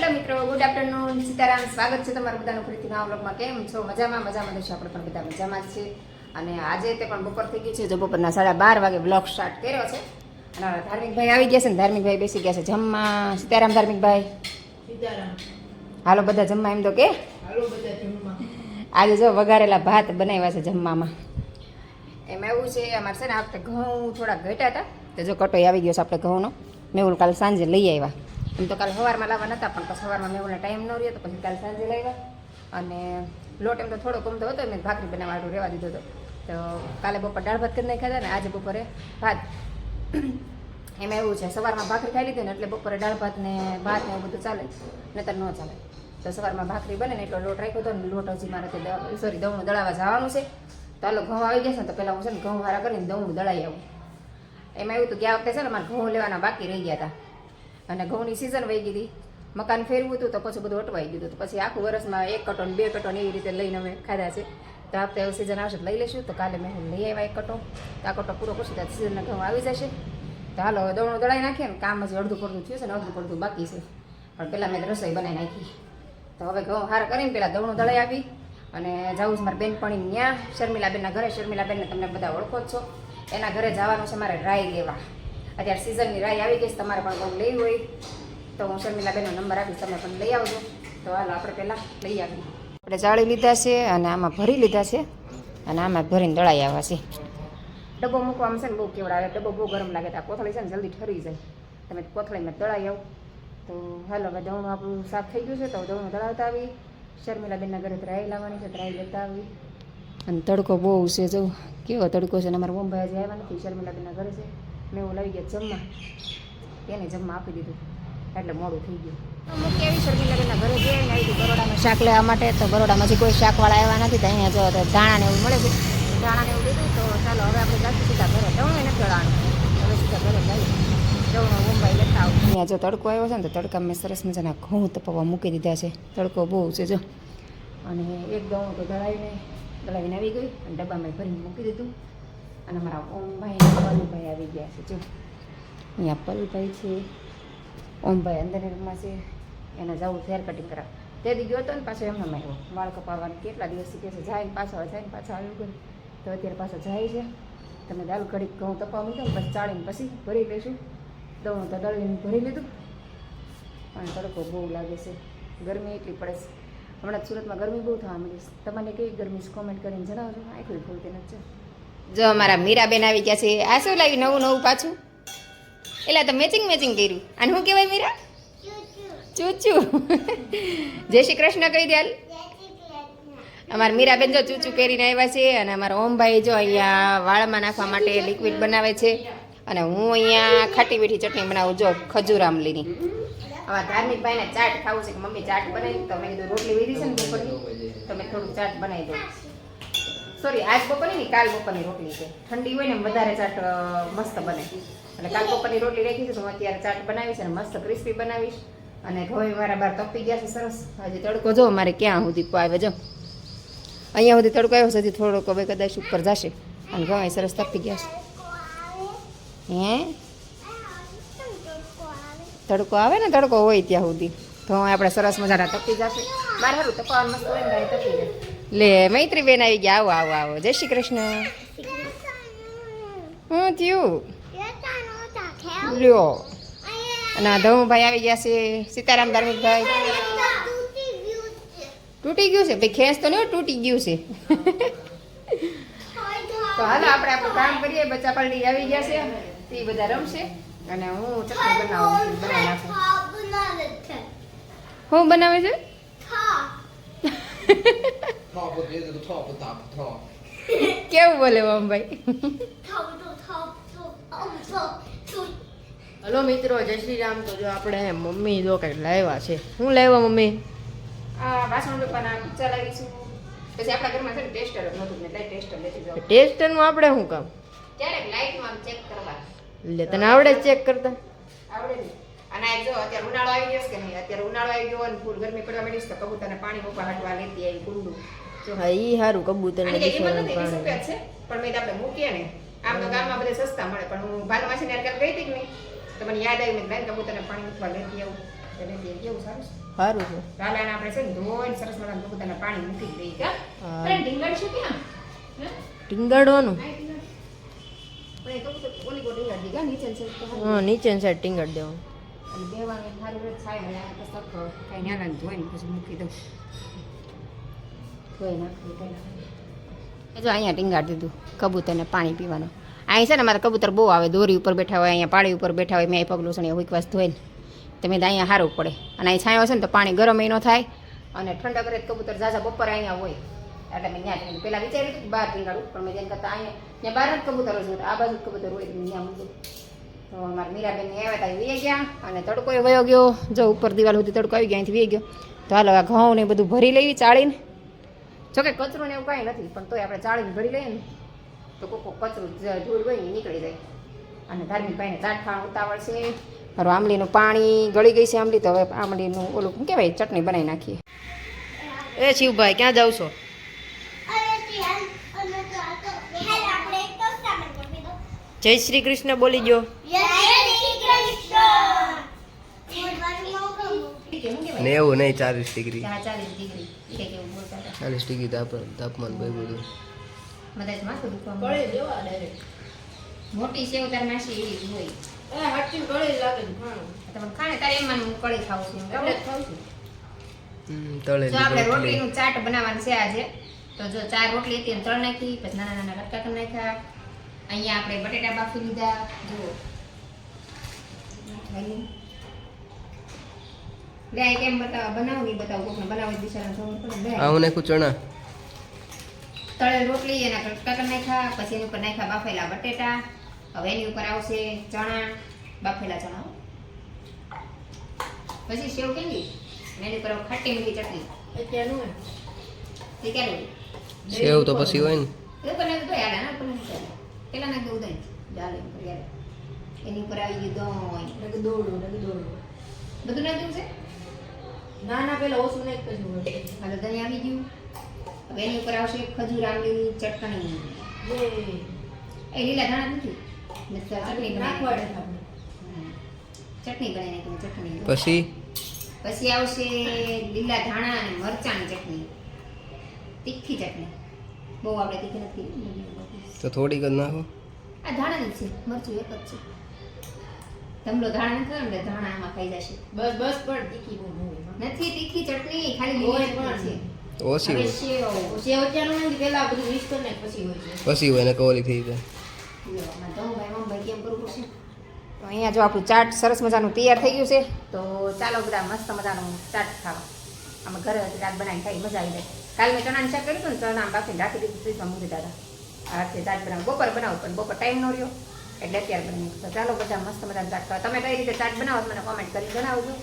Hello મિત્રો, good afternoon, Sitaram. સ્વાગત છે તમારું બધાનું ફરીથી નવા વ્લોગમાં. કેમ છો? મજામાં છે. આપણે પણ બધા મજામાં જ છે. અને આજે તે પણ બપોર થઈ ગઈ છે. જો બપોરના 12:30 વાગે વ્લોગ સ્ટાર્ટ કર્યો છે. અને ધાર્મિકભાઈ આવી ગયા છે ને ધાર્મિકભાઈ બેસી ગયા છે જમવા. સીતારામ ધાર્મિકભાઈ. સીતારામ. હાલો બધા જમવા. એમ તો કે હાલો બધા જમવા. આજે જો વઘારેલા ભાત બનાવ્યા છે જમવામાં. એમ એવું છે અમારે છે ને આ વખતે ઘઉં થોડાક ઘટ્યા હતા. તો જો કટોઈ આવી ગયો છે આપણે ઘઉંનો. મેહુલ કાલે સાંજે લઈ આવ્યા. એમ તો કાલે સવારમાં લાવવા નહોતા, પણ પછી સવારમાં મેહુલને ટાઈમ ન રહ્યો તો પછી કાલે સાંજે લાવ્યા. અને લોટ એમ તો થોડો ગમતો હતો, મેં ભાખરી બનાવવા હાટું રહેવા દીધો હતો. તો કાલે બપોર દાળ ભાત કરી નાખ્યા હતા ને આજે બપોરે ભાત. એમાં એવું છે સવારમાં ભાખરી ખાઈ લીધી ને એટલે બપોરે દાળ ભાત ને ભાત ને એવું બધું ચાલે, નહીતર ન ચાલે. તો સવારમાં ભાખરી બને ને એટલો લોટ રાખ્યો હતો ને લોટ હજી મારે દવણું દળાવવા જવાનું છે. તો હાલો ઘઉં આવી ગયા છે ને તો પહેલાં હું છે ને ઘઉં હારા કરીને દવણું દળાવી આવું. એમાં એવું હતું કે આ વખતે છે ને મારે ઘઉં લેવાના બાકી રહી ગયા હતા. અને ઘઉંની સિઝન વહી ગઈ હતી, મકાન ફેરવું હતું તો પછી બધું અટવાઈ ગયું હતું. તો પછી આખું વર્ષમાં 1 કટો ને 2 કટો એવી રીતે લઈને અમે ખાધા છે. તો આ વખતે સિઝન આવશે તો લઈ લઈશું. તો કાલે મેં લઈ આવ્યા 1 કટો. તો આ કટો પૂરો કરશું ત્યાં સિઝનના ઘઉં આવી જશે. તો હાલો હવે દવણું દળાવી નાખીએ ને. કામ હજી અડધું પડધું થયું છે ને અડધું પડધું બાકી છે, પણ પહેલાં મેં રસોઈ બનાવી નાખી. તો હવે ઘઉં હાર કરીને પહેલાં દવણું દળાવી આવી અને જાઉં છું મારા બેનપણી ત્યાં શર્મિલાબેનના ઘરે. શર્મિલાબેનને તમને બધા ઓળખો જ છો. એના ઘરે જવાનું છે મારે રાઈ લેવા. અત્યારે સિઝનની રાઈ આવી ગઈ છે. તમારે પણ કોઈ લેવી હોય તો હું શર્મિલાબેનનો નંબર આપીશ, તમે પણ લઈ આવજો. તો હાલો આપણે પહેલાં લઈ આવીએ. આપણે ચાળી લીધા છે અને આમાં ભરી લીધા છે અને આમાં ભરીને દળાઈ આવ્યા છે. ડબ્બો મૂકવામાં છે ને બહુ કેવડાવે, ડબ્બો બહુ ગરમ લાગે. તો આ કોથળી છે ને જલ્દી ઠરી જાય. તમે કોથળીમાં દળાઈ આવો. તો હાલો હવે દવણું આપણું સાફ થઈ ગયું છે. તો દવણું દળાવતા આવી. શર્મિલાબેનના ઘરે રાઈ લાવવાની છે, રાઈ લેતા આવી. અને તડકો બહુ છે, જો કેવો તડકો છે. ને અમારા ઓમભાઈ હજી આવ્યા નથી, શર્મિલાબેનના ઘરે છે. મેં એવું લાવી ગયા જમવા, એને જમવા આપી દીધું એટલે મોડું થઈ ગયું. મૂકી આવી શર્મિલાબેનના ઘરે જઈને આવી હતી બરોડામાં શાક લેવા માટે. તો બરોડામાંથી કોઈ શાકવાળા આવ્યા નથી, તો અહીંયા જો ધાણાને એવું મળે છે. ધાણાને એવું લીધું. તો ચાલો હવે આપણે જાશું સીધા ઘરે. દવણું નથી દળાનું, હવે સીધા ઘરે જઈએ. દવણું ઓમભાઈ લેતા આવું. અહીંયા જો તડકો આવ્યો છે ને તો તડકા મેં સરસ મજાના ઘઉં તપાવવા મૂકી દીધા છે. તડકો બહુ છે જો. અને એક દવણું તો દળાવીને આવી ગઈ અને ડબ્બામાં ભરીને મૂકી દીધું. અને મારા ઓમભાઈ અને પલુભાઈ આવી ગયા છે. જો અહીંયા પલુભાઈ છે, ઓમભાઈ અંદરની રૂમમાં છે. એને જવું હેર કટિંગ કરાવ. તે દી ગયો હતો ને પાછો એમને આવ્યો વાળ કપાવવાનું. કેટલા દિવસથી કહે છે જાય ને પાછો આવ્યું ગયું. તો અત્યારે પાછો જાય છે. તમે દાલ ઘડીક ઘઉં તપાવ મૂક્યો ને પછી ચાળીને પછી ભરી લઈશું. દવણું તો દળીને ભરી લીધું. અને તડકો બહુ લાગે છે, ગરમી એટલી પડે છે. હમણાં સુરતમાં ગરમી બહુ થવા માંડી છે. તમને કેવી ગરમી છે કોમેન્ટ કરીને જણાવજો. આખું ભૂલતી નથી. જો અમારા મીરાબેન આવી ગયા છે. આ શું લાવ્યું નવું પાછું? એટલે તો મેચિંગ કર્યું. અને શું કહેવાય મીરા? ચૂચુ. જય શ્રી કૃષ્ણ કહી દે. અમારા મીરાબેન જો ચૂચુ કરીને આવ્યા છે. અને અમારા ઓમભાઈ જો અહીંયા વાળમાં નાખવા માટે લિક્વિડ બનાવે છે. અને હું અહીંયા ખાટી મીઠી ચટણી બનાવું, જો ખજૂર આમલીની. અમારા ધાર્મિકભાઈને ચાટ ખાવું છે કે મમ્મી ચાટ બનાવી. તો મેં કીધું રોટલી વીધી છે ને બપોરની, તો મેં થોડુંક ચાટ બનાવી દઉં. સોરી, આજ બપોરની નહીં, કાલ બપોરની રોટલી છે. ઠંડી હોય ને વધારે ચાટ મસ્ત બને. એટલે કાલ બપોરની રોટલી રાખી છે તો હું અત્યારે ચાટ બનાવીશ અને મસ્ત ક્રિસ્પી બનાવીશ. અને ઘઉં મારા બહાર તપી ગયા છે સરસ. હજી તડકો જો મારે ક્યાં સુધી આવે, જો અહીંયા સુધી તડકો આવ્યો છે. હજી થોડોક હવે કદાચ ઉપર જશે. અને ઘઉં સરસ તપી ગયા છે. હે તડકો આવે ને, તડકો હોય ત્યાં સુધી ઘઉં આપણે સરસ મજાના તપી જશે. મારે સારું તપાવવાનું મસ્ત હોય ને તપી જાય. લે મૈત્રી બેન આવી ગયા. આવો આવો આવો. જય શ્રી કૃષ્ણ. શું થયું? લ્યો. અને ધમુભાઈ આવી ગયા છે. સીતારામ ધાર્મિકભાઈ. તૂટી ગયું છે ભાઈ, ખેંચ તો નહીં, તૂટી ગયું છે. તો હાલો આપણે આપણું કામ કરીએ. બચ્ચા પલટી આવી ગયા છે, તે બધા રમશે અને હું ચટણી બનાવી નાખું. શું બનાવે છે? કેવું બોલે ઓમભાઈ? હલો મિત્રો, જય શ્રી રામ. તો જો આપણે મમ્મી જો કંઈક લાવ્યા છે. શું લાવ્યા મમ્મી? આ વાસણ ડબ્બાના કુચા લાવીશું. પછી આપણા ઘરમાં છે ને ટેસ્ટર જ નહોતું, એટલે ટેસ્ટર લેતી જાઉં. ટેસ્ટરનું આપણે શું કામ? ક્યારેક લાઈટમાં ચેક કરવા. એટલે તને આવડે ચેક કરતા? આવડે ને. અને આ જો અત્યારે ઉનાળો આવી ગયો છે કે નહીં, અત્યારે ઉનાળો આવી ગયો અને ફૂલ ગરમી પડવા માંડી છે તો કબૂતરને પાણી મૂકવા હાટવા લેતી આવી કુંડું. હા, ઈ સારું. કબૂતરને પણ મેં આપણે મૂકીએ ને, આમ તો ગામમાં બધે સસ્તા મળે. પણ હું ભાનુમાસીને યાર ગઈ હતી કે નહીં, તો મને યાદ આવી મેં કબૂતરને પાણી મૂકવા લેતી આવું. કેવું સારું છે સારું છે ગાલાને આપણે છે ને ધોઈને સરસ મજાનું કબૂતરના પાણી મૂકી દઈએ કા હા. અરે ઢીંગળ છે ક્યાં હે ટીંગાડવાનું આ ઢીંગળ પણ એ કબૂતર ઓલી ગો ઢીંગળ દી કા નીચે છે તો હારું. હા નીચેની સાઈડ ટીંગાડ દેવાનું અને બેવાનું સારું રહે થાય અને આ તો સખ કાંઈ નાના ધોઈને પછી મૂકી દઉં ધોઈ નાખી જો અહીંયા ટીંગાડ દીધું કબૂતરને પાણી પીવાનું અહીં છે ને મારા કબૂતર બહુ આવે દોરી ઉપર બેઠા હોય અહીંયા પાળી ઉપર બેઠા હોય મેં અહીં પગલું છે ને હુકવાસ ધોઈને તમે તો અહીંયા સારું પડે અને અહીં છાંયો છે ને તો પાણી ગરમ ન થાય અને ઠંડા કરે તો કબૂતર ઝાઝા બપોરે અહીંયા હોય એટલે મેં ત્યાં પહેલાં વિચાર્યું હતું કે બહાર ટીંગાડું પણ મેં જેમ કરતાં અહીંયા ત્યાં બહાર જ કબૂતર જ હોય આ બાજુ જ કબૂતર હોય તો ત્યાં મૂકું તો મારા મીરાબેન આવ્યા હતા વી ગયા અને તડકો વયો ગયો જો ઉપર દિવાલ સુધી તડકો આવી ગયા અહીંથી વી ગયો તો હાલો આ ઘઉં ને બધું ભરી લેવી ચાળીને જોકે કચરું ને એવું કાંઈ નથી પણ તોય આપણે ચાળીને ભરી લઈએ ને તો કોકો કચરું ધૂળ હોય ને ઈ નીકળી જાય અને ધાર્મિક ભાઈને ચાટ ખાવાનું ઉતાવળ છે મારું આંબલીનું પાણી ગળી ગઈ છે આંબલી તો હવે આંબલીનું ઓલું શું કહેવાય ચટણી બનાવી નાખીએ એ શિવભાઈ ક્યાં જાવ છો જય શ્રી કૃષ્ણ બોલી ગયો ને એવું નહીં 40 ડિગ્રી 40 ડિગ્રી એ કંઈક એવું બોલતા હતા 40 ડિગ્રી તાપમાન ભાઈ બધું મદાજ માથું દુખવા ગળે માંડે. દેવા ડાયરેક્ટ મોટી સેવ તાર માસી એવી જ હોય એ હાચી ગળે લાગે છે ખાણું તમે ખાને તારે એમ માનું હું કળી ખાઉં છું એટલે જ ખાઉં છું જો આપણે તળેલી રોટલી રોટલીનું ચાટ બનાવવાનું છે આજે તો જો 4 રોટલી હતી અને 3 નાખી પછી નાના નાના કટકા કરી નાખ્યા અહીંયા આપણે બટેટા બાફી લીધા જુઓ લે આ કેમ બનાવું નહીં બતાવું કોકને બનાવી દિશાને ખબર પડે લે આવું નાખું ચણા તળેલ રોટલી એના કટકા કરી નાખ્યા પછી એની ઉપર નાખ્યા બાફેલા બટેટા હવે એની ઉપર આવશે ચણા બાફેલા ચણા પછી સેવ કેલી એની ઉપર ખાટી મીઠી ચટણી અત્યારનું એ ક્યારે સેવ તો પછી હોય ને એ ઉપર નાખી દો યાર આના ઉપર નાખી દો પેલા નાખી દઉં દહીં ચાલે એમ કરી યાર એની ઉપર આવી ગયું દહીં દોડું બધું નાખી દઉં છે ના ના પેલા ઓછું નહીં કર્યું હોય હવે દહીં આવી ગયું હવે એની ઉપર આવશે ખજૂર આંબલીની ચટણી એ લીલા ધાણા નથી ચટણી નાખવાડે ચટણી બનાવી નાખી ચટણી પછી પછી આવશે લીલા ધાણા અને મરચાંની ચટણી તીખી ચટણી બહુ આપણે તીખી નથી તો થોડીક જ નાખો આ ધાણાની છે મરચું એક જ છે ધમલો ધાણા નથી ખાયો ને એટલે ધાણા આમાં ખાઈ જશે બસ બસ પણ તીખી બહુ નથી તીખી ચટણી ખાલી હોય લીલી પણ. ચટણી તો ઓછી છે હવે હોય સેવ સેવ અત્યારનું નથી પેલા બધું મિક્સ કરી નાખ પછી હોય છે પછી હોય ને કવલી થઈ જાય તો અહીંયા જો આપણું ચાટ સરસ મજાનું તૈયાર થઈ ગયું છે તો ચાલો બધા મસ્ત મજાનું ચાટ ખાવા આમાં ઘરે ચાટ બનાવીને ખાઈ મજા આવી જાય કાલ મેં ચણાનું શાક કર્યું હતું ને ચણા બાફીને રાખી દીધું ફ્રીજમાં મૂકી દીધા હતા આ વખતે ચાટ બનાવું બપોર બનાવું પણ બપોર ટાઈમ ન રહ્યો એટલે અત્યારે બનાવ્યું તો ચાલો બધા મસ્ત મજાનું ચાટ ખાવા તમે કઈ રીતે ચાટ બનાવો છો મને કોમેન્ટ કરી જણાવજો